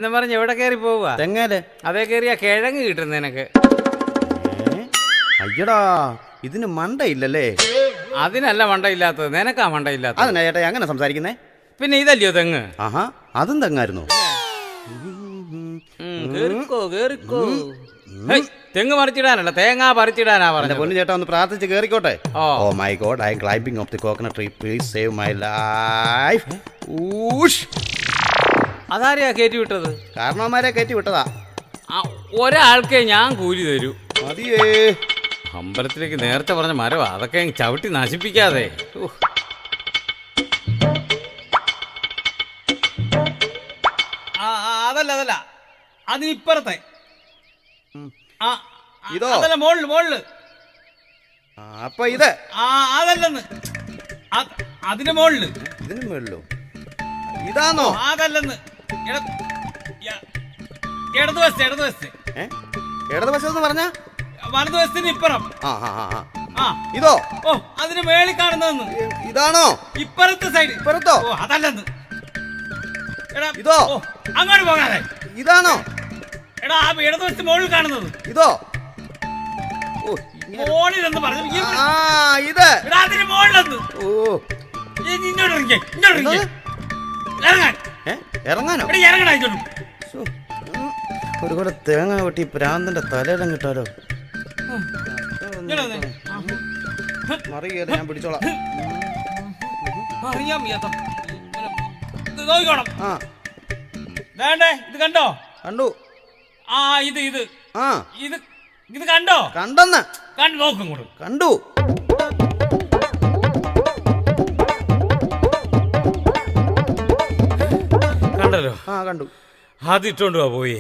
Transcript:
എന്ന് പറഞ്ഞ് എവിടെ കയറി പോവുക? തെങ്ങേല്. അതേ കയറിയാ കിഴങ്ങ് കിട്ടും നിനക്ക്. അയ്യടാ, ഇതിന് മണ്ടയില്ലല്ലേ? അതിനല്ല മണ്ടയില്ലാത്തത്, നിനക്കാ മണ്ടയില്ലാത്തത്. അതെന്നാ ചേട്ടാ അങ്ങനെ സംസാരിക്കുന്നേ? പിന്നെ ഇതല്ലയോ തെങ്ങ്? ആഹാ, അതും തെങ്ങായിരുന്നു. തെങ്ങ് പറിച്ചിടാനല്ല, തേങ്ങ പറിച്ചിടാനാ പറഞ്ഞത്. പൊന്നു ചേട്ടാ ഒന്ന് പ്രാർത്ഥിച്ച് കേറിക്കോട്ടെ. Oh my god, I am climbing of the coconut tree, please save my life. അതാരെയാ കയറ്റി വിട്ടത്? കാരണവന്മാരെ കയറ്റി വിട്ടതാ. ഒരാൾക്കേ ഞാൻ കൂലി തരൂ. മതിയേ. അമ്പലത്തിലേക്ക് നേരത്തെ പറഞ്ഞ മരവാ, അതൊക്കെ ചവിട്ടി നശിപ്പിക്കാതെ. അതല്ല അതിനിപ്പുറത്തെ. ഇതോ? അതല്ല, മോളില്. അപ്പൊ ഇത് അതല്ലെന്ന്, അതിന് മോളില്. ഇതിന് മേളിലോ? ഇതാണോ? അതല്ലെന്ന്, ഇടതുവശത്ത്. ഇടതുവശം പറഞ്ഞ വലതുവശത്തിന് ഇപ്പുറം. ഇതോ? ഓ, അതിന് മേളിൽ കാണുന്നതെന്ന്. ഇതാണോ? ഇപ്പുറത്തെ സൈഡ്. ഇപ്പുറത്തോ? ഓ, അതല്ലെന്ന്. ഇതോ? അങ്ങോട്ട് പോകാതെ. ഇതാണോ? എടാ, ആ ഇടതുവശത്ത് മുകളിൽ കാണുന്നത്. ഇതോ? മോളിലെന്ന് പറഞ്ഞു. ഇത് അതിന് മോളിലെന്ന്. ഇറങ്ങാനോ? ഇറങ്ങണ ഇങ്ങോട്ട്. ഒരു കൂടെ തേങ്ങ വെട്ടി പ്രാന്തന്റെ തലയിലും കിട്ടാലോ. മറിയല്ല, ഞാൻ പിടിച്ചോളാം. അറിയാൻ നോക്കിക്കോണം. വേണ്ടേ? ഇത് കണ്ടോ? കണ്ടു. ഇത് ഇത് കണ്ടോ? കണ്ടെന്ന് നോക്കും കൂടെ. കണ്ടു. കണ്ടല്ലോ. കണ്ടു. അതിട്ടോണ്ട് പോയി.